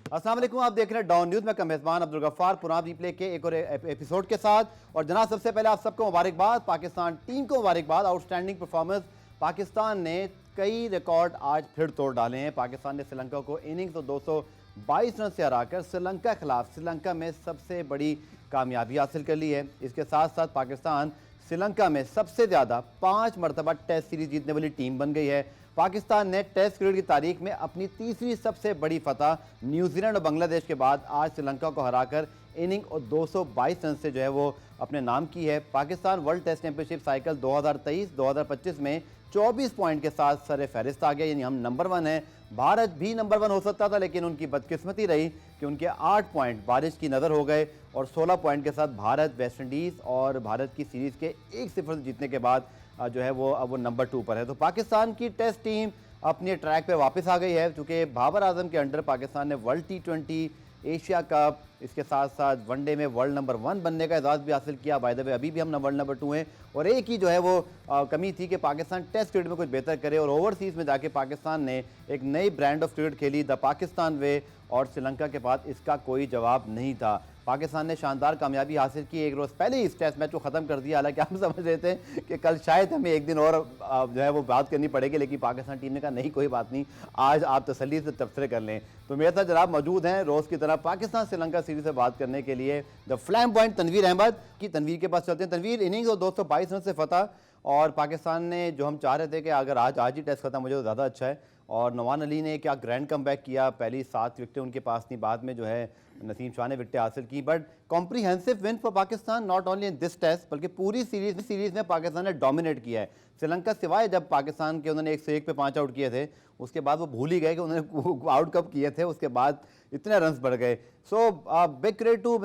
अस्सलाम वालेकुम, आप देख रहे हैं डॉन न्यूज़ में मेज़बान अब्दुल गफ्फार पुराना रिप्ले के एक और एपिसोड के साथ। और जनाब सबसे पहले आप सबको मुबारकबाद, पाकिस्तान टीम को मुबारकबाद। आउटस्टैंडिंग परफॉर्मेंस, पाकिस्तान ने कई रिकॉर्ड आज फिर तोड़ डाले हैं। पाकिस्तान ने श्रीलंका को इनिंग्स और 222 रन से हराकर श्रीलंका के खिलाफ श्रीलंका में सबसे बड़ी कामयाबी हासिल कर ली है। इसके साथ साथ पाकिस्तान श्रीलंका में सबसे ज़्यादा 5 मरतबा टेस्ट सीरीज जीतने वाली टीम बन गई है। पाकिस्तान ने टेस्ट क्रिकेट की तारीख में अपनी तीसरी सबसे बड़ी फतह न्यूजीलैंड और बांग्लादेश के बाद आज श्रीलंका को हराकर इनिंग और 222 रन से जो है वो अपने नाम की है। Pakistan world test championship cycle 2023-2025 में 24 पॉइंट के साथ सर फहरिस्त आ गया, यानी हम नंबर 1 हैं। भारत भी नंबर 1 हो सकता था, लेकिन उनकी बदकिस्मती रही कि उनके 8 पॉइंट बारिश की नज़र हो गए और 16 पॉइंट के साथ भारत वेस्ट इंडीज़ और भारत की सीरीज़ के 1-0 जीतने के बाद जो है वो अब वो नंबर 2 पर है। तो पाकिस्तान की टेस्ट टीम अपने ट्रैक पे वापस आ गई है, क्योंकि बाबर आजम के अंडर पाकिस्तान ने वर्ल्ड T20, एशिया कप, इसके साथ साथ वनडे में वर्ल्ड नंबर 1 बनने का एजाज़ भी हासिल किया। बाय द वे अभी भी हम वर्ल्ड नंबर 2 हैं और एक ही जो है वो कमी थी कि पाकिस्तान टेस्ट क्रिकेट में कुछ बेहतर करे और ओवरसीज़ में जाके पाकिस्तान ने एक नई ब्रांड ऑफ क्रिकेट खेली, द पाकिस्तान वे, और श्रीलंका के पास इसका कोई जवाब नहीं था। पाकिस्तान ने शानदार कामयाबी हासिल की, एक रोज़ पहले ही इस टेस्ट मैच को ख़त्म कर दिया। हालांकि हम समझ रहे थे कि कल शायद हमें एक दिन और जो है वो बात करनी पड़ेगी, लेकिन पाकिस्तान टीम ने कहा नहीं कोई बात नहीं, आज आप तसल्ली से तबसरे कर लें। तो मेरे साथ जनाब मौजूद हैं रोज़ की तरह पाकिस्तान श्रीलंका सीरीज से बात करने के लिए द फ्लैम्बॉयंट तनवीर अहमद की। तनवीर के पास चलते हैं। तनवीर, इनिंग्स और 222 रन से फतह, और पाकिस्तान ने जो हम चाह रहे थे कि अगर आज ही टेस्ट खत्म हो जाए तो ज़्यादा अच्छा है। और नवान अली ने क्या ग्रैंड कमबैक किया, पहली 7 विकेटें उनके पास थी, बाद में जो है नसीम शाह ने विकेटें हासिल की। But comprehensive win for Pakistan, not only in this test बल्कि पूरी सीरीज में पाकिस्तान ने डोमिनेट किया है। श्रीलंका सिवाय जब पाकिस्तान के उन्होंने 101 पे 5 आउट किए थे, उसके बाद वो भूल ही गए कि उन्होंने आउट कब किए थे, उसके बाद इतने रन्स बढ़ गए। So big credit to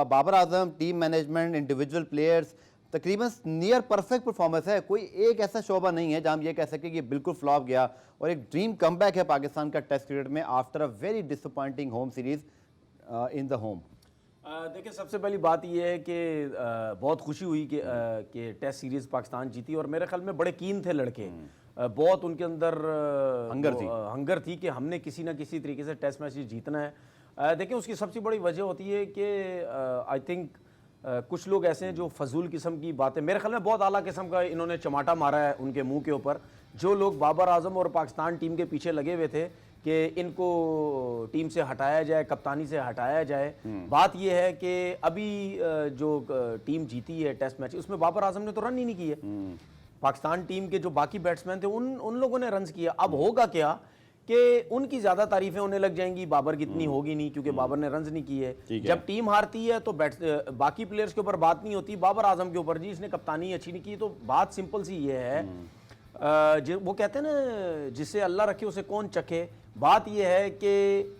Babar Azam, team management, individual players. तकरीबन नियर परफेक्ट परफॉर्मेंस है, कोई एक ऐसा शोबा नहीं है जहां हम ये कह सकें कि बिल्कुल फ्लॉप गया। और एक ड्रीम कमबैक है पाकिस्तान का टेस्ट क्रिकेट में after a very disappointing home series in the home. देखिए, सबसे पहली बात यह है कि बहुत खुशी हुई कि टेस्ट सीरीज़ पाकिस्तान जीती, और मेरे ख्याल में बड़े कीन थे लड़के, बहुत उनके अंदर हंगर थी कि हमने किसी ना किसी तरीके से टेस्ट मैच जीतना है। देखिए, उसकी सबसे बड़ी वजह होती है कि आई थिंक कुछ लोग ऐसे हैं जो फजूल किस्म की बातें, मेरे ख्याल में बहुत आला किस्म का इन्होंने चमाटा मारा है उनके मुंह के ऊपर। जो लोग बाबर आजम और पाकिस्तान टीम के पीछे लगे हुए थे कि इनको टीम से हटाया जाए, कप्तानी से हटाया जाए, बात यह है कि अभी जो टीम जीती है टेस्ट मैच, उसमें बाबर आजम ने तो रन ही नहीं किए। पाकिस्तान टीम के जो बाकी बैट्समैन थे उन लोगों ने रन किया। अब होगा क्या कि उनकी ज्यादा तारीफें होने लग जाएंगी, बाबर की इतनी होगी नहीं क्योंकि बाबर ने रन्स नहीं किए। जब टीम हारती है तो बाकी प्लेयर्स के ऊपर बात नहीं होती, बाबर आजम के ऊपर, जी इसने कप्तानी अच्छी नहीं की। तो बात सिंपल सी ये है, वो कहते हैं ना, जिसे अल्लाह रखे उसे कौन चखे। बात यह है कि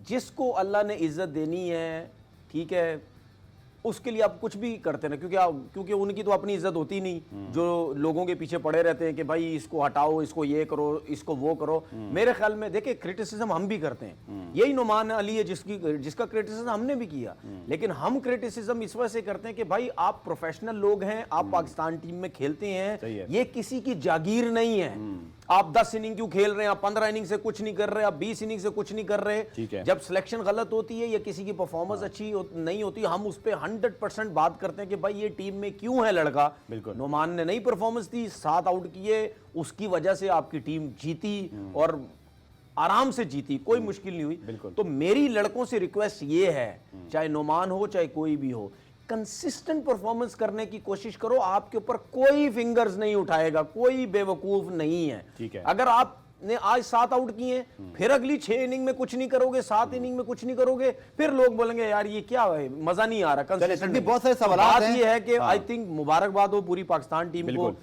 जिसको अल्लाह ने इज्जत देनी है, ठीक है, उसके लिए आप कुछ भी करते ना, क्योंकि उनकी तो अपनी इज्जत होती नहीं। जो लोगों के पीछे पड़े रहते हैं कि भाई इसको हटाओ, इसको ये करो, इसको वो करो। मेरे ख्याल में देखिए, क्रिटिसिज्म हम भी करते हैं, यही नुमान अली है जिसका क्रिटिसिज्म हमने भी किया, लेकिन हम क्रिटिसिज्म इस वजह से करते हैं कि भाई आप प्रोफेशनल लोग हैं, आप पाकिस्तान टीम में खेलते हैं, ये किसी की जागीर नहीं है। आप 10 इनिंग क्यों खेल रहे हैं, आप 15 इनिंग से कुछ नहीं कर रहे, आप 20 इनिंग से कुछ नहीं कर रहे। जब सिलेक्शन गलत होती है या किसी की परफॉर्मेंस अच्छी नहीं होती, हम उस पर 100% बात करते हैं कि भाई ये टीम में क्यों है लड़का। नोमान ने नई परफॉर्मेंस दी, 7 आउट किए, उसकी वजह से आपकी टीम जीती और आराम से जीती, कोई मुश्किल नहीं हुई। तो मेरी लड़कों से रिक्वेस्ट ये है, चाहे नोमान हो चाहे कोई भी हो, कंसिस्टेंट परफॉर्मेंस करने की कोशिश करो। आपके ऊपर कोई फिंगर्स नहीं उठाएगा, कोई बेवकूफ नहीं है। अगर आपने आज 7 आउट किए, फिर अगली 6 इनिंग में कुछ नहीं करोगे, 7 इनिंग में कुछ नहीं करोगे, फिर लोग बोलेंगे यार ये क्या है, मजा नहीं आ रहा। बहुत सारे सवाल है कि आई थिंक मुबारकबाद हो पूरी पाकिस्तान टीम को।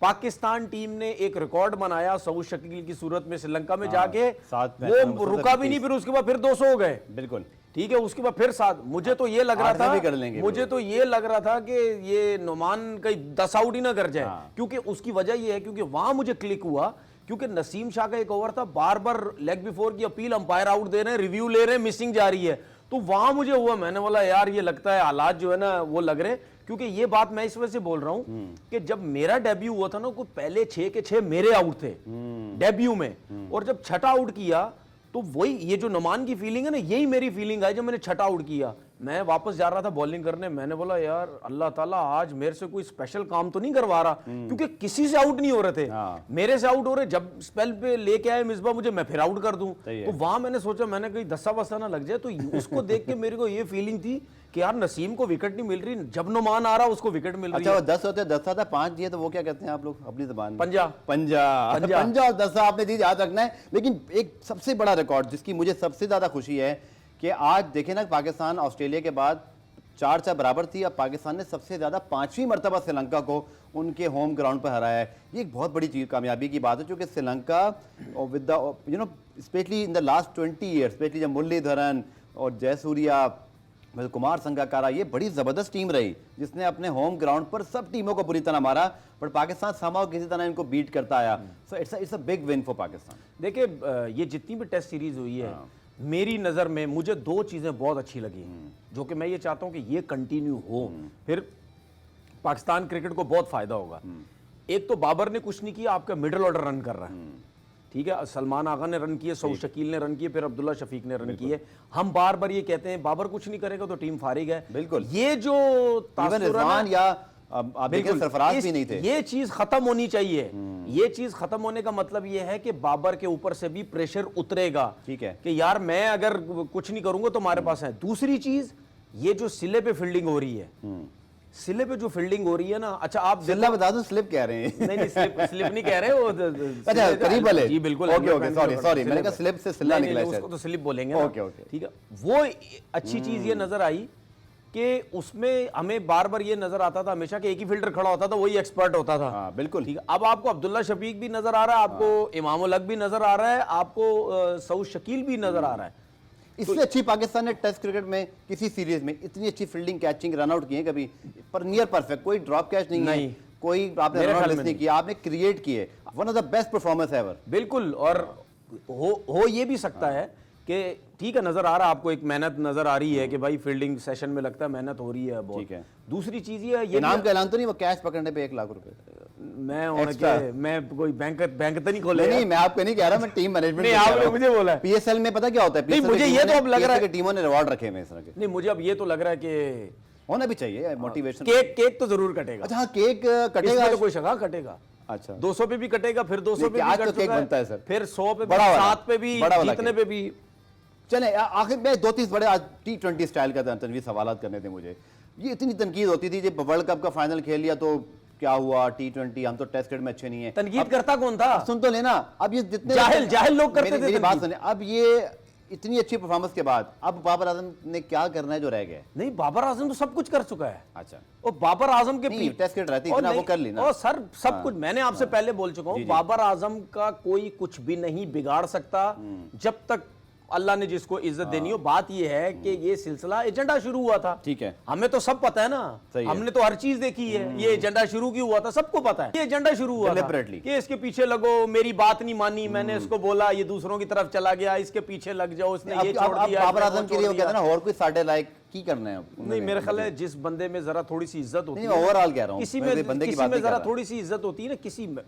पाकिस्तान टीम ने एक रिकॉर्ड बनाया सऊद शकील की सूरत में श्रीलंका में जाके, वो रुका भी नहीं, फिर उसके बाद फिर 200 हो गए। बिल्कुल ठीक है, उसके बाद फिर 7। मुझे तो ये लग रहा था कि ये नोमान कहीं 10 आउट ही ना कर जाए। क्योंकि उसकी वजह ये है, क्योंकि वहां मुझे क्लिक हुआ, क्योंकि नसीम शाह का एक ओवर था, बार बार लेग बिफोर की अपील, अंपायर आउट दे रहे हैं, रिव्यू ले रहे हैं, मिसिंग जा रही है। तो वहां मुझे हुआ, मैंने बोला यार ये लगता है हालात जो है ना वो लग रहे। क्योंकि ये बात मैं इस वजह से बोल रहा हूं कि जब मेरा डेब्यू हुआ था ना, पहले 6 के 6 मेरे आउट थे डेब्यू में, और जब छठा आउट किया तो वही ये जो नुमान की फीलिंग है ना, यही मेरी फीलिंग है जब मैंने छठा आउट किया। मैं वापस जा रहा था बॉलिंग करने, मैंने बोला यार अल्लाह ताला आज मेरे से कोई स्पेशल काम तो नहीं करवा रहा, क्योंकि किसी से आउट नहीं हो रहे थे, मेरे से आउट हो रहे। जब स्पेल पे लेके आए मिसबा मुझे, मैं फिर आउट कर दूं, तो वहां मैंने सोचा मैंने कहीं दस्सा वस्सा ना लग जाए। तो उसको देख के मेरे को ये फीलिंग थी कि यार नसीम को विकेट नहीं मिल रही, जब नुमान आ रहा उसको विकेट मिल रही है। अच्छा 10 होते 10 था 5 दिए, तो वो क्या कहते हैं आप लोग अपनी ज़बान में? पंजा पंजा और 10 आपने दी, याद रखना है। लेकिन एक सबसे बड़ा रिकॉर्ड जिसकी मुझे सबसे ज्यादा खुशी है कि आज देखें ना, पाकिस्तान ऑस्ट्रेलिया के बाद 4-4 बराबर थी, अब पाकिस्तान ने सबसे ज्यादा 5वीं मरतबा श्रीलंका को उनके होम ग्राउंड पर हराया है। ये एक बहुत बड़ी चीज कामयाबी की बात है, क्योंकि Sri Lanka with the specially in the last 20 years, specially जब मुरलीधरन और जयसूर्या, कुमार संगकारा, ये बड़ी जबरदस्त टीम रही जिसने अपने होम ग्राउंड पर सब टीमों को बुरी तरह मारा, पर पाकिस्तान समाव किसी तरह इनको बीट करता आया। So it's a big win for Pakistan. देखिए ये जितनी भी टेस्ट सीरीज हुई है, मेरी नज़र में मुझे 2 चीज़ें बहुत अच्छी लगी, जो कि मैं ये चाहता हूं कि ये कंटिन्यू हो, फिर पाकिस्तान क्रिकेट को बहुत फायदा होगा। एक तो बाबर ने कुछ नहीं किया, आपका मिडिल ऑर्डर रन कर रहा है, ठीक है। सलमान आगा ने रन किए, सऊद शकील ने रन किए, फिर अब्दुल्ला शफीक ने रन किए। हम बार बार ये कहते हैं बाबर कुछ नहीं करेगा तो टीम फारिग है। बिल्कुल, ये जो रिजवान या आप देखें सरफराज भी नहीं थे, ये चीज खत्म होनी चाहिए। ये चीज खत्म होने का मतलब ये है कि बाबर के ऊपर से भी प्रेशर उतरेगा, ठीक है, कि यार मैं अगर कुछ नहीं करूंगा तो हमारे पास है। दूसरी चीज, ये जो सिले पे फील्डिंग हो रही है, सिले पे जो फील्डिंग हो रही है ना, अच्छा आप सिल्ला बता दो, स्लिप कह रहे हैं? नहीं स्लिप नहीं कह रहे वो, अच्छा करीब वाले, जी बिल्कुल, ओके सॉरी मैंने कहा स्लिप से सिल्ला निकला है, उसको तो स्लिप बोलेंगे ना, ओके ठीक है। वो अच्छी चीज ये नजर आई कि उसमें हमें बार बार ये नजर आता था हमेशा कि एक ही फील्डर खड़ा होता था, वही एक्सपर्ट होता था। हाँ, बिल्कुल, ठीक है। अब आपको अब्दुल्ला शफीक भी नजर आ रहा है, आपको इमाम उल हक भी नजर आ रहा है, आपको सऊद शकील भी नजर आ रहा है। इससे अच्छी पाकिस्तान ने टेस्ट क्रिकेट में किसी सीरीज में इतनी अच्छी फील्डिंग, कैचिंग, रन आउट किए कभी, पर नियर परफेक्ट, कोई ड्रॉप कैच नहीं है, कोई आपने रन आउट नहीं किया, आपने क्रिएट किए, one of the best performance ever. बिल्कुल, और हो ये भी सकता है कि ठीक है, नजर आ रहा है आपको, एक मेहनत नजर आ रही है कि भाई फील्डिंग सेशन में लगता है मेहनत हो रही है बहुत, ठीक है। दूसरी चीज ये नाम का ऐलान तो नहीं, वो कैच पकड़ने पे 1 लाख रुपए, मैं कोई बैंक तो नहीं खोले, नहीं मैं आपको नहीं कह रहा, मैं टीम मैनेजमेंट नहीं, आपने मुझे बोला है। पीएसएल में पता क्या होता है, नहीं मुझे ये तो अब लग रहा है टीमों ने रिवॉर्ड रखे हैं इस तरह के, नहीं मुझे अब ये तो लग रहा है कि होना भी चाहिए मोटिवेशन। केक तो जरूर कटेगा। अच्छा हाँ, केक कटेगा तो कोई शक कटेगा। अच्छा 200 पे भी कटेगा, फिर 200 पे भी केक बनता है सर, फिर 100 पे भी, 7 पे भी, जीतने पे भी। चले आखिर में 2-3 बड़े आज T20 स्टाइल का तनवीर सवाल करने थे मुझे। ये इतनी तनकीद होती थी जब वर्ल्ड कप का फाइनल खेल लिया तो क्या हुआ, T20 हम तो टेस्ट क्रिकेट में अच्छे नहीं है। तनकीद करता कौन था? सुन तो लेना, अब ये जितने जाहिल लोग करते थे। मेरी बात सुने, अब ये इतनी अच्छी परफॉर्मेंस के बाद अब बाबर आजम ने क्या करना है जो रह गया? नहीं, बाबर आजम तो सब कुछ कर चुका है। अच्छा, और बाबर आजम के टेस्ट क्रिकेट रहती है ना, वो कर ली ना। और सर सब कुछ मैंने आपसे पहले बोल चुका हूं, बाबर आजम का कोई कुछ भी नहीं बिगाड़ सकता जब तक अल्लाह ने जिसको इज्जत देनी हो। बात यह है कि ये सिलसिला एजेंडा शुरू हुआ था, ठीक है, हमें तो सब पता है ना, हमने तो हर चीज देखी है। ये एजेंडा शुरू क्यों हुआ था सबको पता है, ये एजेंडा शुरू हुआ था कि इसके पीछे लगो, मेरी बात नहीं मानी, मैंने इसको बोला, ये दूसरों की तरफ चला गया, इसके पीछे लग जाओ, इसने ये छोड़ दिया। बाबर आजम के लिए वो कहते हैं ना, और कोई साढ़े लायक की करना है। नहीं, मेरे ख्याल है जिस बंदे में जरा थोड़ी सी इज्जत होती है, ओवरऑल कह रहा हूं, किसी में जरा थोड़ी सी इज्जत होती है ना, किसी में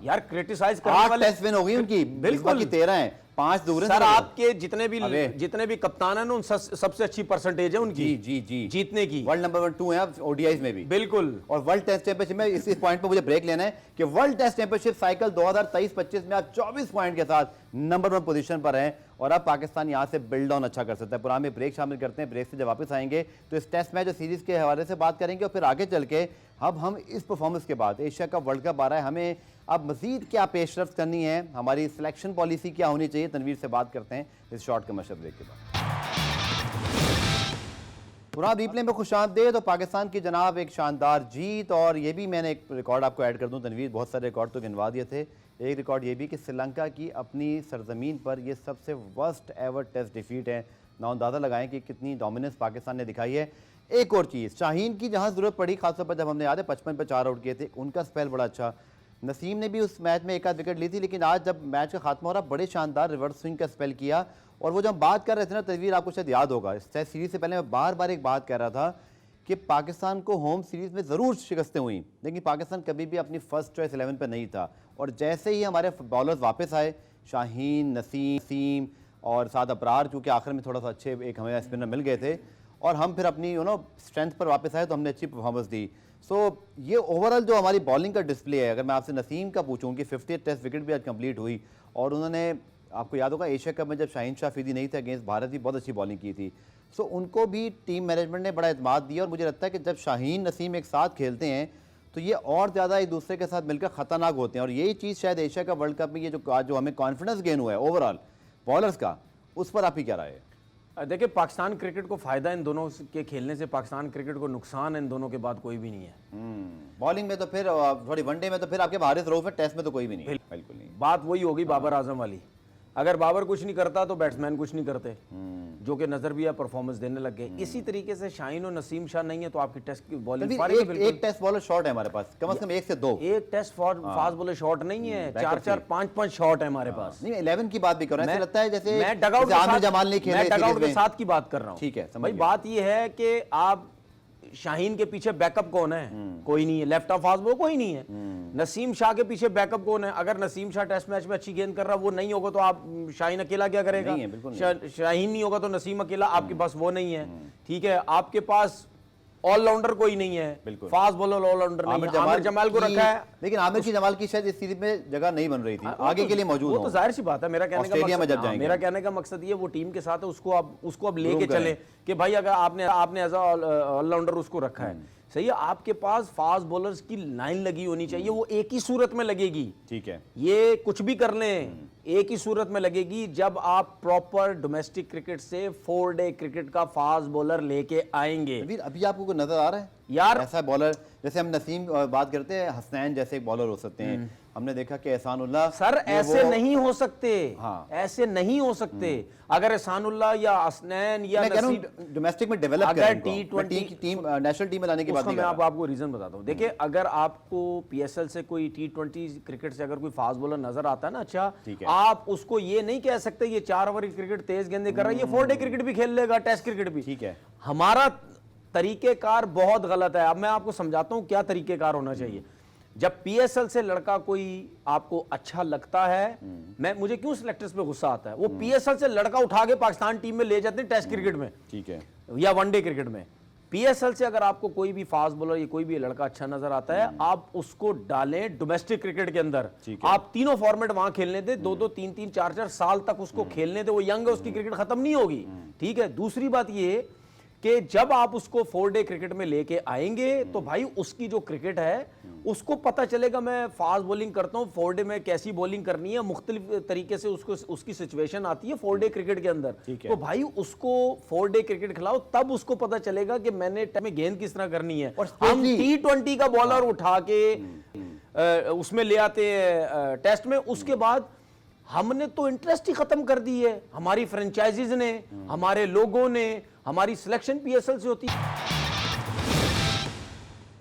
यार क्रिटिसाइज करने वाले। 8 टेस्ट विन हो गई उनकी, बिल्कुल 13 है, 5 दूर सर। आपके जितने भी कप्तान है ना, उन सबसे अच्छी परसेंटेज है उनकी जी जीतने की, वर्ल्ड नंबर 2 है ओडीआईज में भी। बिल्कुल, और वर्ल्ड टेस्ट चैंपियनशिप में इस पॉइंट पे मुझे ब्रेक लेना है कि वर्ल्ड टेस्ट चैंपियनशिप साइकिल 2023-25 में आप 24 पॉइंट के साथ नंबर 1 पोजीशन पर हैं, और अब पाकिस्तान यहां से बिल्ड ऑन अच्छा कर सकता है। पुराने में ब्रेक शामिल करते हैं, ब्रेक से जब वापस आएंगे तो इस टेस्ट मैच और सीरीज के हवाले से बात करेंगे, और फिर आगे चल के अब हम इस परफॉर्मेंस के बाद एशिया कप वर्ल्ड कप आ रहा है, हमें अब मजीद क्या पेशरफ्त करनी है, हमारी सिलेक्शन पॉलिसी क्या होनी चाहिए, तनवीर से बात करते हैं इस शॉर्ट कमर्शियल ब्रेक के बाद। पुराना रिप्ले में खुशामदीद। तो पाकिस्तान की जनाब एक शानदार जीत, और ये भी मैंने एक रिकॉर्ड आपको ऐड कर दूं तनवीर, बहुत सारे रिकॉर्ड तो गिनवा दिए थे, एक रिकॉर्ड ये भी कि श्रीलंका की अपनी सरजमीन पर ये सबसे वर्स्ट एवर टेस्ट डिफीट है। ना अंदाज़ा लगाएं कि कितनी डोमिनेंस पाकिस्तान ने दिखाई है। एक और चीज़, शाहीन की जहाँ ज़रूरत पड़ी, खासतौर पर जब हमने याद है 55 पर 4 आउट किए थे, उनका स्पेल बड़ा अच्छा, नसीम ने भी उस मैच में एक आध विकेट ली थी, लेकिन आज जब मैच का खात्मा हो रहा, बड़े शानदार रिवर्स स्विंग का स्पेल किया। और वो जब हम बात कर रहे थे ना तनवीर, आपको शायद याद होगा, इस टेस्ट सीरीज से पहले मैं बार बार एक बात कह रहा था कि पाकिस्तान को होम सीरीज़ में ज़रूर शिकस्तें हुई, लेकिन पाकिस्तान कभी भी अपनी फर्स्ट चॉइस 11 पर नहीं था। और जैसे ही हमारे बॉलर्स वापस आए, शाहीन, नसीम और साथ अबरार चूँकि आखिर में थोड़ा सा अच्छे एक हमें स्पिनर मिल गए थे और हम फिर अपनी स्ट्रेंथ पर वापस आए तो हमने अच्छी परफॉर्मेंस दी। सो ये ओवरऑल जो हमारी बॉलिंग का डिस्प्ले है, अगर मैं आपसे नसीम का पूछूं कि 50th टेस्ट विकेट भी आज कंप्लीट हुई और उन्होंने, आपको याद होगा एशिया कप में जब शाहीन शाह अफरीदी नहीं थे अगेंस्ट भारत भी बहुत अच्छी बॉलिंग की थी। सो उनको भी टीम मैनेजमेंट ने बड़ा एतमाद दिया और मुझे लगता है कि जब शाहीन नसीम एक साथ खेलते हैं तो ये और ज़्यादा एक दूसरे के साथ मिलकर ख़तरनाक होते हैं और यही चीज़ शायद एशिया का वर्ल्ड कप में ये जो हमें कॉन्फिडेंस गेन हुआ है ओवरऑल बॉलर्स का, उस पर आपकी क्या राय है? देखिए, पाकिस्तान क्रिकेट को फायदा इन दोनों के खेलने से, पाकिस्तान क्रिकेट को नुकसान इन दोनों के बाद कोई भी नहीं है। बॉलिंग में तो फिर थोड़ी वनडे में तो फिर आपके हारिस रऊफ है, टेस्ट में तो कोई भी नहीं, बिल्कुल नहीं। बात वही होगी बाबर आजम वाली, अगर बाबर कुछ नहीं करता तो बैट्समैन कुछ नहीं करते, जो कि नजर भी है, परफॉर्मेंस देने लग गए। इसी तरीके से शाहीन और नसीम शाह नहीं है तो आपकी टेस्ट की बॉलिंग एक टेस्ट बॉलर शॉट है हमारे पास, कम से कम 1 से 2। एक टेस्ट फास्ट बॉलर शॉट नहीं है, 4-4 5-5 शॉट है हमारे पास। नहीं, 11 की बात भी कर रहा हूं, ऐसा लगता है जैसे मैं डगआउट आमिर जमाल नहीं खेले, मैं डगआउट के साथ की बात कर रहा हूं। ठीक है, भाई बात ये है कि आप शाहीन के पीछे बैकअप कौन है? कोई नहीं है। लेफ्ट ऑफ फास्ट बॉलर कोई नहीं है। नसीम शाह के पीछे बैकअप कौन है? अगर नसीम शाह टेस्ट मैच में अच्छी गेंद कर रहा वो नहीं होगा तो आप शाहीन अकेला क्या करेगा? शाहीन नहीं होगा तो नसीम अकेला, आपके पास वो नहीं है। ठीक है, आपके पास ऑलराउंडर कोई नहीं है, फास्ट बॉलर ऑलराउंडर नहीं है। आमिर जमाल को रखा है, लेकिन आमिर की जमाल की शायद इस सीरीज में जगह नहीं बन रही थी, आगे के लिए मौजूद वो तो जाहिर सी बात है। मेरा कहने का मकसद ये, वो टीम के साथ है, उसको अब लेके चले कि भाई अगर आपने एज ऑलराउंडर उसको रखा है, सही है, आपके पास फास्ट बॉलर्स की लाइन लगी होनी चाहिए, वो एक ही सूरत में लगेगी। ठीक है, ये कुछ भी कर लें एक ही सूरत में लगेगी जब आप प्रॉपर डोमेस्टिक क्रिकेट से 4 डे क्रिकेट का फास्ट बॉलर लेके आएंगे। अभी आपको कोई नजर आ रहा है यार ऐसा बॉलर? जैसे हम नसीम बात करते हैं, हसनैन जैसे एक बॉलर हो सकते हैं, हमने देखा कि एहसानुल्लाह सर ऐसे नहीं हो सकते। हाँ। ऐसे नहीं हो सकते। अगर एहसानुल्लाह या हसनैन या डोमेस्टिक में डेवलप अगर T20 टीम नेशनल टीम में लाने की बात नहीं, मैं आपको रीजन बताता हूँ। देखिए, अगर आपको PSL से कोई T20 क्रिकेट से अगर कोई फास्ट बॉलर नजर आता है ना, अच्छा, आप उसको ये नहीं कह सकते ये 4 ओवर क्रिकेट तेज गेंदे कर रहा है, ये 4 डे क्रिकेट भी खेल लेगा, टेस्ट क्रिकेट भी। ठीक है, हमारा तरीकेकार बहुत गलत है। अब मैं आपको समझाता हूं क्या तरीकेकार होना चाहिए। जब PSL से लड़का कोई आपको अच्छा लगता है, मुझे क्यों सिलेक्टर्स पे गुस्सा आता है, वो PSL से लड़का उठा के पाकिस्तान टीम में ले जाते हैं टेस्ट क्रिकेट में, ठीक है, या वनडे क्रिकेट में। PSL से अगर आपको कोई भी फास्ट बॉलर या कोई भी लड़का अच्छा नजर आता है, आप उसको डालें डोमेस्टिक क्रिकेट के अंदर, आप तीनों फॉर्मेट वहां खेलने दे, 2-2 3-3 4-4 साल तक उसको खेलने दे। वो यंग है, उसकी क्रिकेट खत्म नहीं होगी। ठीक है, दूसरी बात ये कि जब आप उसको 4 डे क्रिकेट में लेके आएंगे तो भाई उसकी जो क्रिकेट है उसको पता चलेगा, मैं फास्ट बॉलिंग करता हूं, 4 डे में कैसी बॉलिंग करनी है, मुख्तलिफ तरीके से उसकी सिचुएशन आती है 4 डे क्रिकेट के अंदर। तो भाई उसको 4 डे क्रिकेट खिलाओ, तब उसको पता चलेगा कि मैंने में गेंद किस तरह करनी है। हम T20 का बॉलर उठा के उसमें ले आते हैं टेस्ट में, उसके बाद हमने तो इंटरेस्ट ही खत्म कर दी है। हमारी फ्रेंचाइजीज ने, हमारे लोगों ने, हमारी सिलेक्शन PSL से होती।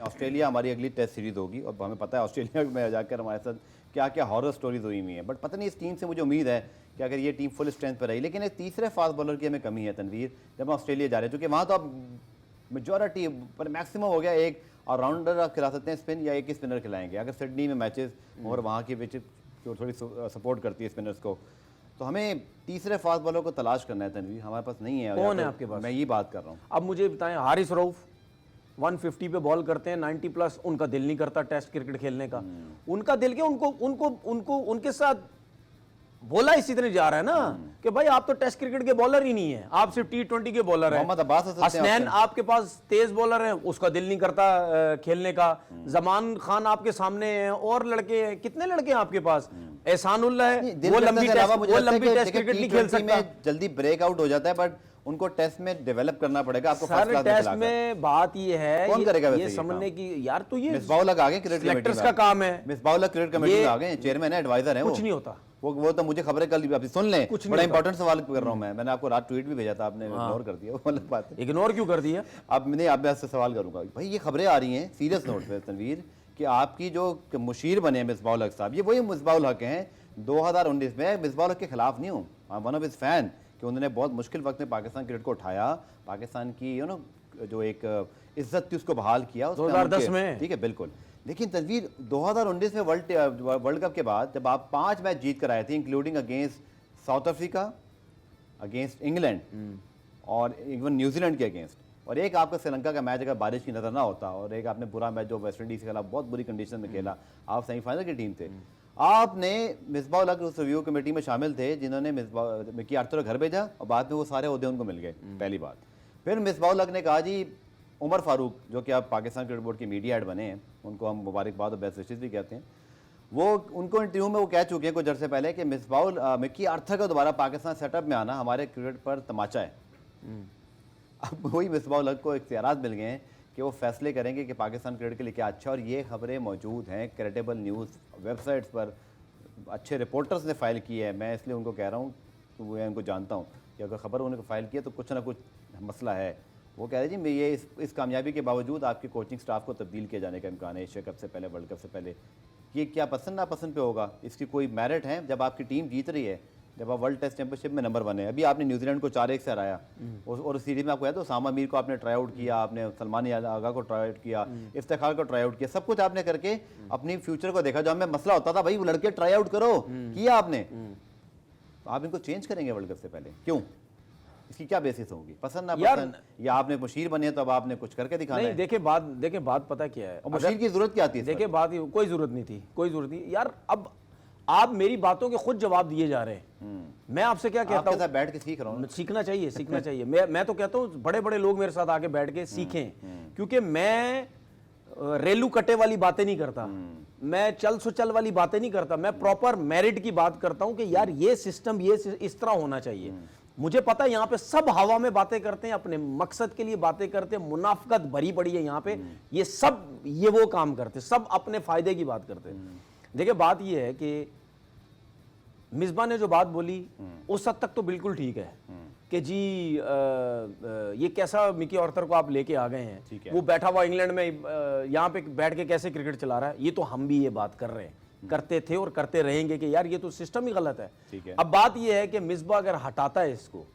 ऑस्ट्रेलिया हमारी अगली टेस्ट सीरीज होगी और हमें पता है ऑस्ट्रेलिया में जाकर हमारे साथ क्या क्या हॉरर स्टोरीज हुई हुई हैं, बट पता नहीं इस टीम से मुझे उम्मीद है कि अगर ये टीम फुल स्ट्रेंथ पर रही। लेकिन एक तीसरे फास्ट बॉलर की हमें कमी है तनवीर, जब हम ऑस्ट्रेलिया जा रहे हैं, क्योंकि वहाँ तो अब मेजॉरिटी पर मैक्सिमम हो गया, एक ऑलराउंडर आप खिला सकते हैं स्पिन या एक ही स्पिनर खिलाएंगे। अगर सिडनी में मैचेस और वहाँ की पिच जो थोड़ी सपोर्ट करती है स्पिनर्स को, तो हमें तीसरे फास्ट बॉलर को तलाश करना है तनवीर, हमारे पास नहीं है। कौन है आपके पास? मैं ये बात कर रहा हूँ। अब मुझे बताएं, हारिस रऊफ 150 पे बॉल करते हैं, 90 प्लस, उनका दिल नहीं करता टेस्ट क्रिकेट खेलने का। उनका दिल क्या, उनको उनके साथ बोला इसी तरह जा रहा है ना कि भाई आप तो टेस्ट क्रिकेट के बॉलर ही नहीं है, आप सिर्फ T20 के बॉलर हैं। मोहम्मद अब्बास हसनैन आपके पास तेज बॉलर है, उसका दिल नहीं करता खेलने का। जमान खान आपके सामने हैं, और लड़के हैं, कितने लड़के हैं आपके पास। एहसानुल्लाह है, वो लंबी टेस्ट क्रिकेट नहीं खेल सकता, जल्दी ब्रेकआउट हो जाता है, बट उनको टेस्ट में डेवलप करना पड़ेगा आपको। सर टेस्ट में बात ये है, कौन करेगा ये समझने की यार, तो ये मिसबाह आ गए क्रिकेट सिलेक्टर्स का काम है। मिसबाह क्रिकेट कमेटी में आ गए, चेयरमैन है, एडवाइजर है, कुछ नहीं होता वो तो मुझे खबर है, कल अभी सुन लें, बड़ा इंपॉर्टेंट सवाल कर रहा हूं मैंने आपको रात ट्वीट भी भेजा था, आपने इग्नोर कर दिया, वो अलग बात है। इग्नोर क्यों कर दिया? अब मैं आपसे सवाल करूंगा भाई, ये खबरें आ रही हैं सीरियस नोट पे तनवीर कि आपकी जो मुशीर बने हैं मिसबाह हक साहब, ये वही मिसबाह हक हैं 2019 में। मिसबाह हक के खिलाफ नहीं हूँ, I one of his fan, कि उन्होंने बहुत मुश्किल वक्त में पाकिस्तान क्रिकेट को उठाया, पाकिस्तान की जो एक इज्जत थी उसको बहाल किया 2010 में। ठीक है, बिल्कुल। लेकिन तनवीर 2019 में वर्ल्ड कप के बाद जब आप 5 मैच जीत कर आए थे, including against south Africa, against England और इवन न्यूजीलैंड के अगेंस्ट, और एक आपका श्रीलंका का मैच अगर बारिश की नजर ना होता, और एक आपने बुरा मैच जो वेस्ट इंडीज के खिलाफ बहुत बुरी कंडीशन में खेला, आप सेमीफाइनल की टीम थे। आपने मिसबाह उल हक उस रिव्यू कमेटी में शामिल थे जिन्होंने मिकी आर्थर को घर भेजा और बाद में वो सारे ओहदे उनको मिल गए, पहली बात। फिर मिसबाह उल हक ने कहा जी उमर फारूक जो कि आप पाकिस्तान क्रिकेट बोर्ड के मीडिया हेड बने हैं, उनको हम मुबारकबाद और बेस्ट विशेस भी कहते हैं, वो उनको इंटरव्यू में वो कह चुके हैं कुछ अर्से पहले कि मिकी आर्थर का दोबारा पाकिस्तान सेटअप में आना हमारे क्रिकेट पर तमाचा है। अब वही मिसबाह उल हक को इख्तियारात मिल गए हैं कि वो फैसले करेंगे कि पाकिस्तान क्रिकेट के लिए क्या अच्छा, और ये खबरें मौजूद हैं क्रेडिबल न्यूज़ वेबसाइट्स पर, अच्छे रिपोर्टर्स ने फाइल की है। मैं इसलिए उनको कह रहा हूँ कि वो उनको जानता हूँ कि अगर खबर उन्होंने फाइल किया तो कुछ ना कुछ मसला है। वो कह रहे जी मैं ये इस कामयाबी के बावजूद आपके कोचिंग स्टाफ को तब्दील किया जाने का इम्कान है एशिया कप से पहले, वर्ल्ड कप से पहले। ये क्या पसंद नापसंद पे होगा, इसकी कोई मेरिट है जब आपकी टीम जीत रही है, जब आप वर्ल्ड टेस्ट चैंपियनशिप में नंबर 1 है। अभी आपने न्यूजीलैंड को 4-1 से हराया और सीरीज में आपको याद है उसामा मीर को आपने ट्राई आउट किया, आपने सलमान आगा को ट्राई आउट किया, इफ्तिखार को ट्राई आउट किया, सब कुछ आपने करके अपनी फ्यूचर को देखा। जो हमें मसला होता था भाई वो लड़के ट्राई आउट करो, किया आपने, आप इनको चेंज करेंगे वर्ल्ड कप से पहले, क्यों? इसकी क्या बेसिस होगी? पसंद ना पसंद, या आपने मुशीर बने तो अब आपने कुछ करके दिखाना है? देखिए बात पता क्या है, और मुशीर की जरूरत क्या थी? देखिए बात कोई जरूरत नहीं थी, कोई जरूरत नहीं यार। अब आप मेरी बातों के खुद जवाब दिए जा रहे हैं। मैं आपसे क्या कहता हूँ, बैठ के सीख रहा हूँ। सीखना चाहिए, सीखना चाहिए। मैं तो कहता हूँ बड़े बड़े लोग मेरे साथ आके बैठ के सीखें, क्योंकि मैं रेलू कटे वाली बातें नहीं करता, मैं चल सुचल वाली बातें नहीं करता, मैं प्रॉपर मेरिट की बात करता हूं कि यार ये सिस्टम ये इस तरह होना चाहिए। मुझे पता है यहाँ पे सब हवा में बातें करते हैं, अपने मकसद के लिए बातें करते हैं, मुनाफकत भरी पड़ी है यहाँ पे, ये सब ये वो काम करते, सब अपने फायदे की बात करते हैं। देखिए बात ये है कि मिसबा ने जो बात बोली उस हद तक तो बिल्कुल ठीक है कि जी ये कैसा मिकी आर्थर को आप लेके आ गए हैं, वो बैठा हुआ इंग्लैंड में यहाँ पे बैठ के कैसे क्रिकेट चला रहा है। ये तो हम भी ये बात कर रहे हैं, करते थे और करते रहेंगे कि यार ये तो सिस्टम ही गलत है। अब बात ये है कि मिसबा अगर हटाता है इसको,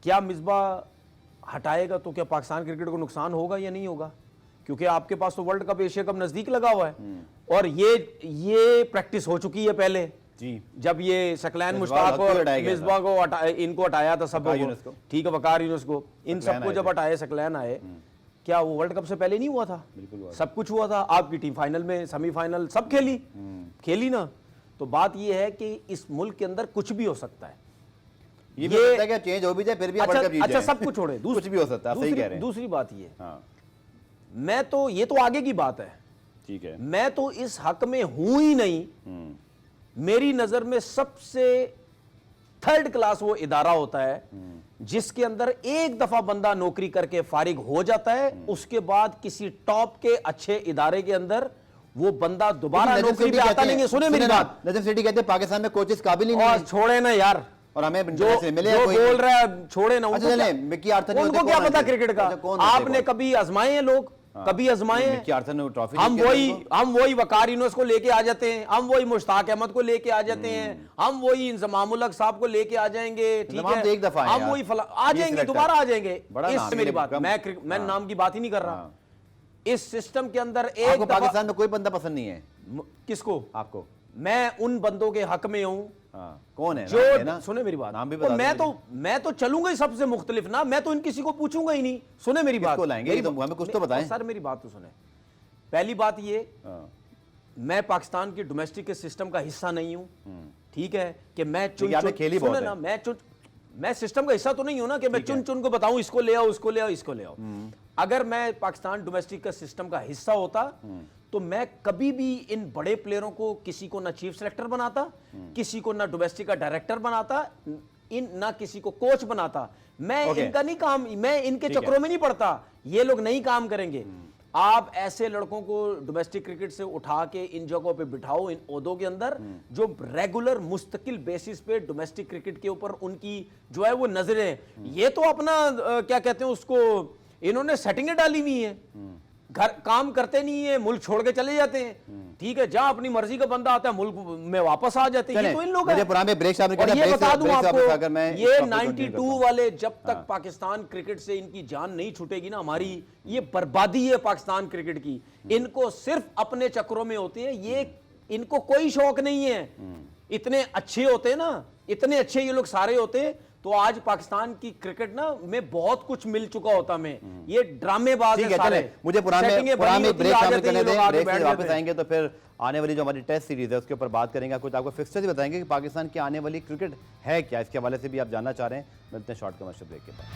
क्या मिसबा हटाएगा तो क्या पाकिस्तान क्रिकेट को नुकसान होगा या नहीं होगा? क्योंकि आपके पास तो वर्ल्ड कप एशिया कप नजदीक लगा हुआ है और ये प्रैक्टिस हो चुकी है पहले जी, जब ये सकलैन मुश्ताक और मिसबा को इनको हटाया था सब, ठीक है, वकार यूनुस को, इन सबको जब हटाए सकलैन आए, क्या वो वर्ल्ड कप से पहले नहीं हुआ था? सब कुछ हुआ था, आपकी टीम फाइनल में, सेमीफाइनल सब खेली ना। तो बात ये है कि इस मुल्क के अंदर कुछ भी हो सकता है, ये भी सकता है कि चेंज हो भी जाए फिर भी वर्ल्ड कप जीत जाए। अच्छा सब कुछ छोड़े, कुछ भी हो सकता है, सही कह रहे हैं। दूसरी बात ये, मैं तो ये तो आगे की बात है, ठीक है, मैं तो इस हक में हूं ही नहीं। मेरी नजर में सबसे थर्ड क्लास वो इदारा होता है जिसके अंदर एक दफा बंदा नौकरी करके फारिग हो जाता है, उसके बाद किसी टॉप के अच्छे इदारे के अंदर वो बंदा दोबारा नौकरी पे आता नहीं है। सुने मेरी बात, नजम सेठी कहते हैं पाकिस्तान में कोचेस काबिल ही नहीं है। छोड़े ना यार, और हमें जो बोल रहा है छोड़े ना, उनको क्या पता क्रिकेट का? आपने कभी आजमाए हैं लोग? कभी आजमाए हैं? हम वही वकार यूनुस को लेके आ जाते हैं, हम वही मुश्ताक अहमद को लेके आ जाते हैं, हम वही इंजमाम उल हक साहब को लेके आ जाएंगे, ठीक है, एक दफा हम वही आ जाएंगे, दोबारा आ जाएंगे। इससे मेरी बात, मैं नाम की बात ही नहीं कर रहा। इस सिस्टम के अंदर एक पाकिस्तान में कोई बंदा पसंद नहीं है? किसको? आपको? मैं उन बंदों के हक में हूं। कौन है? जो सुने मेरी बात, नाम भी बता। मैं तो चलूंगा ही सबसे मुख्तलिफ ना, मैं तो इन किसी को पूछूंगा ही नहीं। सुने मेरी बात, लाएंगे तो हमें कुछ तो बताएं सर। मेरी बात तो सुने। पहली बात ये, मैं पाकिस्तान के डोमेस्टिक के सिस्टम का हिस्सा नहीं हूं, ठीक है, कि मैं मैं सिस्टम का हिस्सा तो नहीं हूं ना कि मैं चुन को बताऊं इसको ले आओ, उसको ले आओ, इसको ले आओ। अगर मैं पाकिस्तान डोमेस्टिक का सिस्टम का हिस्सा होता तो मैं कभी भी इन बड़े प्लेयरों को किसी को ना चीफ सेलेक्टर बनाता, किसी को ना डोमेस्टिक का डायरेक्टर बनाता, ना किसी को कोच बनाता। मैं इनका नहीं काम, मैं इनके चक्रों में नहीं पड़ता। ये लोग नहीं काम करेंगे। आप ऐसे लड़कों को डोमेस्टिक क्रिकेट से उठा के इन जगहों पे बिठाओ, इन ओहदों के अंदर, जो रेगुलर मुस्तकिल बेसिस पे डोमेस्टिक क्रिकेट के ऊपर उनकी जो है वो नजरें, ये तो अपना क्या कहते हैं उसको, इन्होंने सेटिंगें डाली हुई है, घर काम करते नहीं है, मुल्क छोड़ के चले जाते हैं, ठीक है, जहां अपनी मर्जी का बंदा आता है मुल्क में वापस आ जाते हैं। ये तो इन लोग हैं। ये बता दूं आपको, ये 92 वाले जब तक पाकिस्तान क्रिकेट से इनकी जान नहीं छूटेगी ना, हमारी ये बर्बादी है पाकिस्तान क्रिकेट की। इनको सिर्फ अपने चक्रों में होते हैं, ये इनको कोई शौक नहीं है। इतने अच्छे होते हैं ना, इतने अच्छे ये लोग सारे होते हैं, तो आज पाकिस्तान की क्रिकेट ना में बहुत कुछ मिल चुका होता मैं। ये ड्रामेबाज ठीक है है, सारे। चले मुझे सेटिंगें बनी पुराने होती ब्रेक हैं, आ शामिल जाते हैं करने ये लोग, दें, आके ब्रेक बैठ से जाते वापस हैं। आएंगे तो फिर आने वाली जो हमारी टेस्ट सीरीज है उसके ऊपर बात करेंगे। कुछ आपको फिक्सचर भी बताएंगे कि पाकिस्तान की आने वाली क्रिकेट है क्या, इसके हवाले से भी आप जानना चाह रहे हैं। मिलते हैं शॉर्ट कमर्शियल ब्रेक के बाद।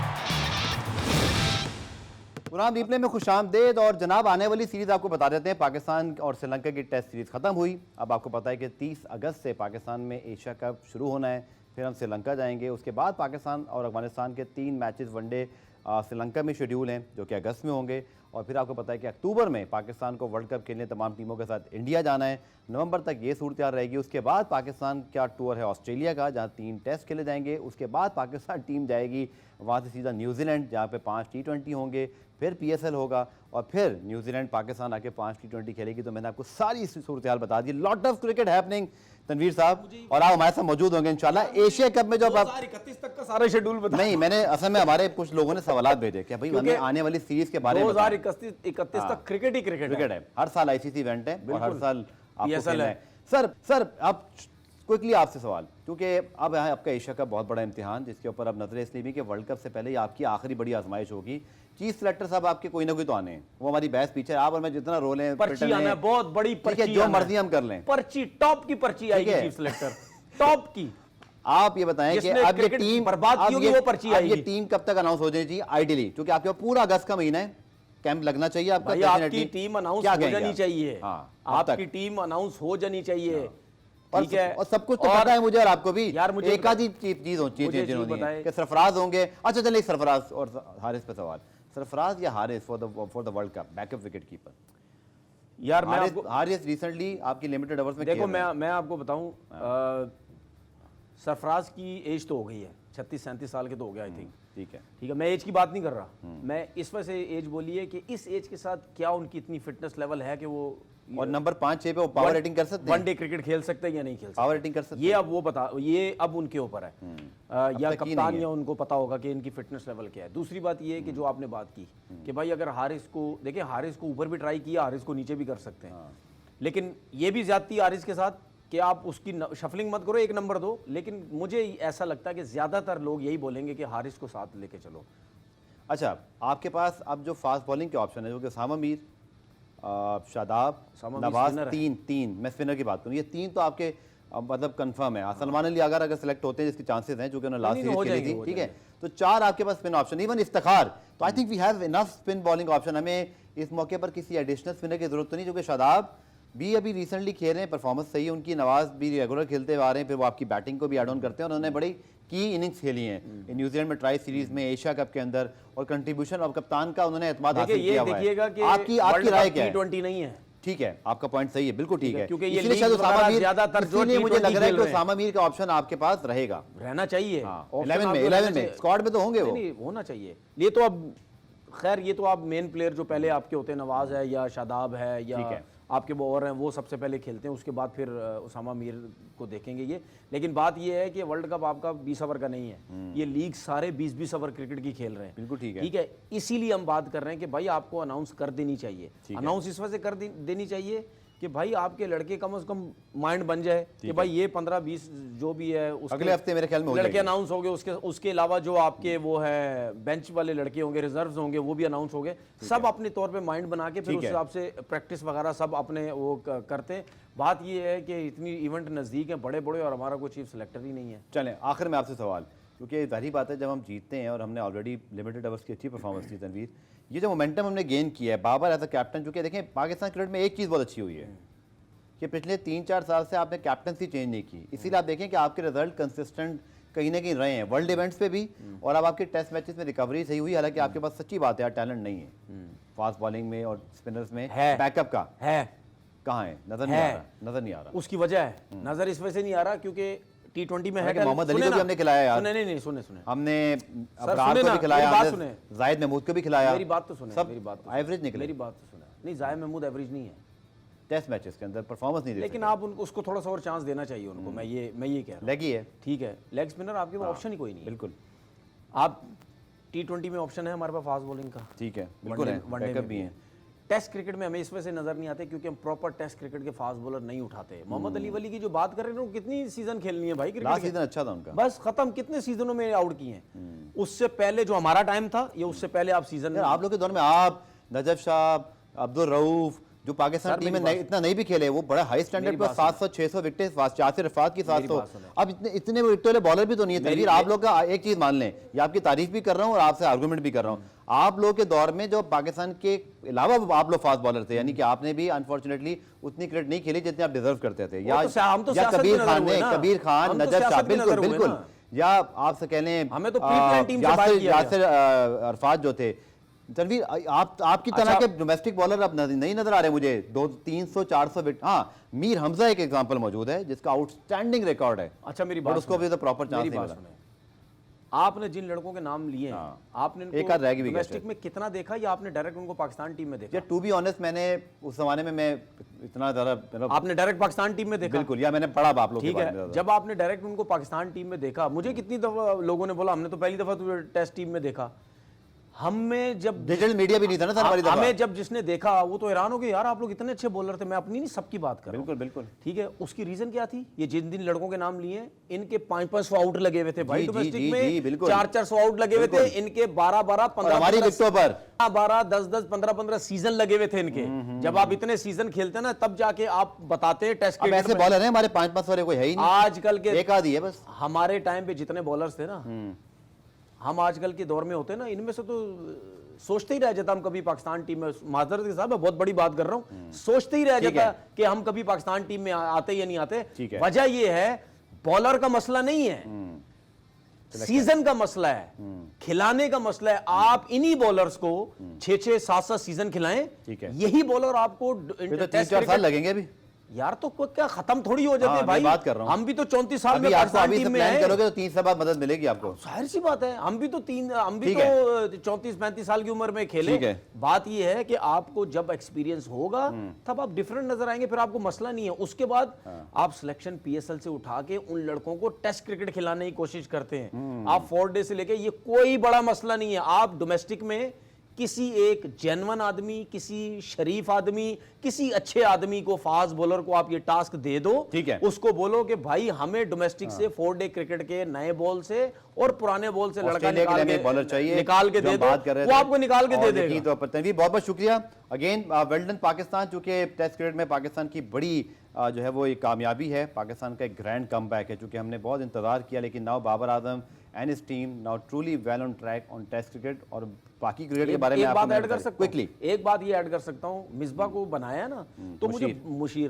पुराम रिप्ले में खुशामदेद। और जनाब आने वाली सीरीज आपको बता देते हैं, पाकिस्तान और श्रीलंका की टेस्ट सीरीज खत्म हुई। अब आपको पता है कि 30 अगस्त से पाकिस्तान में एशिया कप शुरू होना है, फिर हम श्रीलंका जाएंगे। उसके बाद पाकिस्तान और अफगानिस्तान के 3 मैचेस वनडे श्रीलंका में शेड्यूल हैं जो कि अगस्त में होंगे। और फिर आपको पता है कि अक्टूबर में पाकिस्तान को वर्ल्ड कप खेलने तमाम टीमों के साथ इंडिया जाना है। नवंबर तक ये सूरत रहेगी। उसके बाद पाकिस्तान का टूर है ऑस्ट्रेलिया का, जहां 3 टेस्ट खेले जाएंगे। उसके बाद पाकिस्तान टीम जाएगी वहां से सीधा न्यूजीलैंड, जहां पे 5 T20 होंगे, फिर PSL होगा और फिर न्यूजीलैंड पाकिस्तान आके 5 T20 खेलेगी। तो मैंने आपको सारी सूरत हाल बता दी। Lot of cricket happening Tanveer sahab, और आप हमारे साथ मौजूद होंगे इंशाल्लाह। एशिया कप में जो आप 2031 तक का सारा शेड्यूल बता। नहीं, मैंने असल में हमारे कुछ लोगों ने सवाल भेजे कि भाई हमें आने वाली सीरीज के बारे में 2031 तक क्रिकेट ही क्रिकेट है। हर साल ICC इवेंट है और हर साल आपको PSL खेलना है। सर अब क्विकली आपसे सवाल, क्योंकि अब यहाँ आपका एशिया का बहुत बड़ा इम्तिहान, जिसके ऊपर अब नजरें इसलिए भी कि वर्ल्ड कप से पहले ही आपकी आखिरी बड़ी आजमाइश होगी। चीफ सेलेक्टर साहब आपके कोई ना कोई तो आने हैं, वो हमारी बहस पीछे आप और मैं जितना रोल है पर्ची आना है, बहुत बड़ी पर्ची, जो मर्जी हम कर लें, पर्ची टॉप की पर्ची आएगी चीफ सेलेक्टर, टॉप की। आप ये बताएं कि अब ये टीम बर्बाद की होगी, वो पर्ची आएगी। ये टीम कब तक अनाउंस हो जाएगी आइडियली, क्योंकि आपके पूरा अगस्त का महीना है, कैंप लगना चाहिए आपका। आपकी टीम अनाउंस हो जानी चाहिए, आपकी टीम अनाउंस हो जानी चाहिए, ठीक है। और सब कुछ तो पता है मुझे और आपको भी। यार मुझे एक आधी चीज होनी चाहिए कि सरफराज होंगे। अच्छा चलिए, सरफराज और हारिस पे सवाल, सरफराज या Haris for the world cup backup wicket keeper. यार हारिस रिसेंटली आपकी लिमिटेड ओवर्स में देखो, मैं आपको बताऊं, सरफराज की एज तो हो गई है, 36-37 साल के तो हो गया आई थिंक। ठीक है, मैं एज की बात नहीं कर रहा, मैं इस वजह से एज बोली है कि इस एज के साथ क्या उनकी इतनी फिटनेस लेवल है कि वो और नंबर 5-6 पे वो पावर रेटिंग कर सकते हैं, वनडे क्रिकेट खेल सकते हैं या नहीं खेल सकते, पावर रेटिंग कर सकते हैं। ये अब वो बता, ये अब उनके ऊपर है, या कप्तान या उनको पता होगा कि इनकी फिटनेस लेवल क्या है। दूसरी बात ये है कि जो आपने बात की कि भाई अगर हारिस को देखिए, हारिस को ऊपर भी ट्राई किया, हारिस को नीचे भी कर सकते हैं, लेकिन ये भी ज्यादती हारिस के साथ कि आप उसकी शफलिंग मत करो, 1 नंबर दो। लेकिन मुझे ऐसा लगता है कि ज्यादातर लोग यही बोलेंगे कि हारिस को साथ लेके चलो। अच्छा, आपके पास अब जो फास्ट बॉलिंग के ऑप्शन है, जो कि सामा मीर, शादाब, नवाज, तीन मैं स्पिनर की बात करूँ, ये 3 तो आपके मतलब कंफर्म है। सलमान अली अगर सेलेक्ट होते हैं, जिसके चांसेस हैं, जो कि उन्होंने लास्ट सीरीज खेली थी, ठीक है, तो 4 आपके पास स्पिन ऑप्शन, इवन इफ्तिखार। तो I think we have enough spin bowling option. हमें इस मौके पर किसी एडिशनल स्पिनर की जरूरत तो नहीं, जो कि शादाब भी अभी रिसेंटली खेल रहे हैं, परफॉर्मेंस सही है उनकी, नवाज भी रेगुलर खेलते आ रहे हैं, फिर वो आपकी बैटिंग को भी एड ऑन करते हैं। और उन्होंने बड़ी की इनिंग्स खेली हैं न्यूजीलैंड में, ट्राई सीरीज में, एशिया कप के अंदर, और कंट्रीब्यूशन और कप्तान का उन्होंने एतमाद हासिल किया हुआ है। आपकी राय क्या है? T20 नहीं है, ठीक है, आपका पॉइंट सही है, बिल्कुल ठीक है, क्योंकि ये इसलिए शायद उसामा मीर, ज्यादातर जो मुझे लग रहा है कि उसामा मीर का ऑप्शन आपके पास रहेगा, रहना चाहिए। 11 में स्क्वाड में तो होंगे वो, नहीं होना चाहिए। ये तो अब खैर, ये तो आप मेन प्लेयर जो पहले आपके होते हैं, नवाज है या शादाब है या आपके बॉलर हैं, वो सबसे पहले खेलते हैं, उसके बाद फिर उसामा मीर को देखेंगे ये। लेकिन बात ये है कि वर्ल्ड कप आपका 20 ओवर का नहीं है, ये लीग सारे 20-20 ओवर क्रिकेट की खेल रहे हैं। बिल्कुल ठीक है, ठीक है। इसीलिए हम बात कर रहे हैं कि भाई आपको अनाउंस कर देनी चाहिए। अनाउंस इस वजह से कर देनी चाहिए कि भाई आपके लड़के कम से कम माइंड बन जाए कि भाई ये 15-20 जो भी है अगले हफ्ते मेरे ख्याल में लड़के अनाउंस हो गए। उसके अलावा जो आपके वो है बेंच वाले लड़के होंगे, रिजर्व्स होंगे, वो भी अनाउंस हो गए। सब अपने तौर पे माइंड बना के फिर उस हिसाब से प्रैक्टिस वगैरह सब अपने वो करते हैं। बात ये है कि इतनी इवेंट नज़दीक है, बड़े बड़े, और हमारा कोई चीफ सेलेक्टर ही नहीं है। चलें आखिर में आपसे सवाल, क्योंकि जाहिर बात है जब हम जीतते हैं, और हमने ऑलरेडी लिमिटेड ओवर्स की अच्छी परफॉर्मेंस थी तनवीर, ये जो मोमेंटम हमने गेन किया है बाबर एज अ कैप्टन, चूँकि देखें पाकिस्तान क्रिकेट में एक चीज़ बहुत अच्छी हुई है कि पिछले 3-4 साल से आपने कैप्टनसी चेंज नहीं की, इसीलिए आप देखें कि आपके रिजल्ट कंसिस्टेंट कहीं ना कहीं रहे हैं वर्ल्ड इवेंट्स पे भी, और अब आपके टेस्ट मैचेस में रिकवरी सही हुई। हालांकि आपके पास सच्ची बात है यार, टैलेंट नहीं है फास्ट बॉलिंग में और स्पिनर्स में, बैकअप का है कहाँ है, नजर नहीं आ रहा। उसकी वजह है, नजर इस वजह से नहीं आ रहा क्योंकि T20 में है मोहम्मद अली को भी हमने खिलाया यार, नहीं सुने हमने अब्रार को भी खिलाया, जाहिद महमूद को भी खिलाया। मेरी बात तो सुने, सब मेरी बात एवरेज निकले, मेरी बात तो सुने। नहीं, जाहिद महमूद एवरेज नहीं है टेस्ट मैचेस के अंदर, परफॉर्मेंस नहीं दे, लेकिन आप उनको उसको थोड़ा सा और चांस देना चाहिए उनको। मैं ये कह रहा हूं, लेग ही है, ठीक है, लेग स्पिनर आपके पास ऑप्शन ही कोई नहीं है। बिल्कुल, आप T20 में ऑप्शन है हमारे पास फास्ट बॉलिंग का, ठीक है, बिल्कुल है, बैकअप भी है। टेस्ट क्रिकेट में हमें इस वजह से नजर नहीं आते क्योंकि हम प्रॉपर टेस्ट क्रिकेट के फास्ट बॉलर नहीं उठाते। मोहम्मद अली वली की जो बात कर रहे हैं, कितनी सीजन खेलनी है भाई लास्ट क्रिकेट सीजन अच्छा था उनका, बस खत्म। कितने सीजनों में आउट किए हैं? उससे पहले जो हमारा टाइम था, ये उससे पहले आप सीजन यार आप लोग के दौर में आप, नजफ शाह, अब्दुल रऊफ, जो पाकिस्तान टीम में इतना नहीं भी खेले, वो बड़ा हाई स्टैंडर्ड पर 700-600 विकेट, यासिर रफात की 700। अब इतने विकेट वाले बॉलर भी तो नहीं है तनवीर। आप लोग का एक चीज मान लें, ये आपकी तारीफ भी कर रहा हूँ और आपसे आर्गुमेंट भी कर रहा हूँ, आप लोग के दौर में जो पाकिस्तान के अलावा आप लोग फास्ट बॉलर थे, यानी कि आपने भी अनफॉर्चुनेटली उतनी क्रिकेट नहीं खेली जितनी आप डिजर्व करते थे। या कबीर खान ने, कबीर खान, नजफ शाह, बिल्कुल बिल्कुल, या आपसे कह लें हमें तो प्री-प्लान टीम से बात किया यासिर अरफात जो थे। तनवीर आपकी तरह के डोमेस्टिक बॉलर अब नहीं नजर आ रहे मुझे, 200-300-400 विकेट। हाँ, मीर हमजा एक एग्जांपल मौजूद है जिसका आउटस्टैंडिंग रिकॉर्ड है। अच्छा मेरी बात, उसको भी तो प्रॉपर चांस नहीं मिला। आपने जिन लड़कों के नाम लिए हैं, आपने एक आध रह गई भी डोमेस्टिक में कितना देखा या आपने डायरेक्ट उनको पाकिस्तान टीम में देखा? टू बी ऑनेस्ट, मैंने उस जमाने में मैं इतना ज्यादा, आपने डायरेक्ट पाकिस्तान टीम में देखा? बिल्कुल, या मैंने पढ़ा आप लोग के बारे में। जब आपने डायरेक्ट उनको पाकिस्तान टीम में देखा, मुझे कितनी दफा लोगों ने बोला हमने तो पहली दफा टेस्ट टीम में देखा। हमें जब डिजिटल मीडिया भी नहीं था ना सर हमारी दफा, हमें जब जिसने देखा वो तो हैरान हो गया, यार आप लोग इतने अच्छे बॉलर थे। मैं अपनी नहीं सबकी बात कर रहा हूं। बिल्कुल बिल्कुल, ठीक है। उसकी रीजन क्या थी? ये जिन लड़कों के नाम लिए हैं, इनके 500 आउट लगे हुए थे भाई डोमेस्टिक में, 400 आउट लगे हुए थे इनके, 12-12, 15 विकेटों पर 12, 10-10, 15-15 सीजन लगे हुए थे इनके। जब आप इतने सीजन खेलते हैं ना, तब जाके आप बताते हैं टेस्ट क्रिकेट। ऐसे बॉलर हैं हमारे 500 वाले कोई है ही नहीं आजकल के, एक आधी है बस। हमारे टाइम पे जितने बॉलर्स थे ना, हम आजकल के दौर में होते ना, इनमें से तो सोचते ही रह जाता हम कभी पाकिस्तान टीम में, माजरत के साथ मैं बहुत बड़ी बात कर रहा हूं, सोचते ही रह जाता कि हम कभी पाकिस्तान टीम में आते या नहीं आते। वजह यह है, बॉलर का मसला नहीं है, सीजन का मसला है, खिलाने का मसला है। आप इन्हीं बॉलर्स को 6-6, 7-7 सीजन खिलाएं, यही बॉलर आपको 3-4 साल लगेंगे अभी यार। तो क्या खत्म थोड़ी हो जाते हैं भाई? बात कर रहा हूं। हम भी तो 34 साल में पाकिस्तान टीम में आए, करोगे तो 3 साल बाद मदद मिलेगी आपको, जाहिर सी बात है। हम भी तो 34-35 साल की उम्र में खेले। बात यह है कि आपको जब एक्सपीरियंस होगा तब आप डिफरेंट नजर आएंगे, फिर आपको मसला नहीं है। उसके बाद आप सिलेक्शन PSL से उठा के उन लड़कों को टेस्ट क्रिकेट खिलाने की कोशिश करते हैं। आप 4 डे से लेके, ये कोई बड़ा मसला नहीं है। आप डोमेस्टिक में किसी एक जेन्युइन आदमी, किसी शरीफ आदमी, किसी अच्छे आदमी को, फास्ट बॉलर को आप ये टास्क दे दो, ठीक है, उसको बोलो कि भाई हमें डोमेस्टिक से 4 डे क्रिकेट के नए बॉल से और पुराने बॉल से लड़का निकाल के बॉलर चाहिए, निकाल के दे दो, वो आपको निकाल के दे देगा। तो तनवीर बहुत बहुत शुक्रिया अगेन, वेल डन पाकिस्तान। चूंकि टेस्ट क्रिकेट में पाकिस्तान की बड़ी जो है वो एक कामयाबी है, पाकिस्तान का एक ग्रैंड कमबैक है, चूंकि हमने बहुत इंतजार किया, लेकिन now Babar Azam and his team now truly well on track on test cricket. और बाकी क्रिकेट के बारे में एक बात ऐड कर सकता हूं, क्विकली एक बात ये ऐड कर सकता हूं, मिसबा को बनाया ना, तो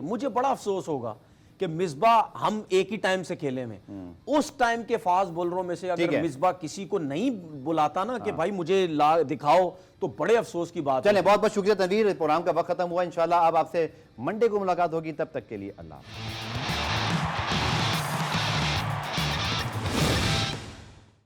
मुझे बड़ा अफसोस होगा कि मिसबा हम एक ही टाइम से खेले में, उस टाइम के फास्ट बॉलरों में से अगर मिसबा किसी को नहीं बुलाता ना कि भाई मुझे दिखाओ, तो बड़े अफसोस की बात है। चलें, बहुत बहुत शुक्रिया तनवीर, प्रोग्राम का वक्त खत्म हुआ। इंशाल्लाह अब आपसे मंडे को मुलाकात होगी, तब तक के लिए अल्लाह।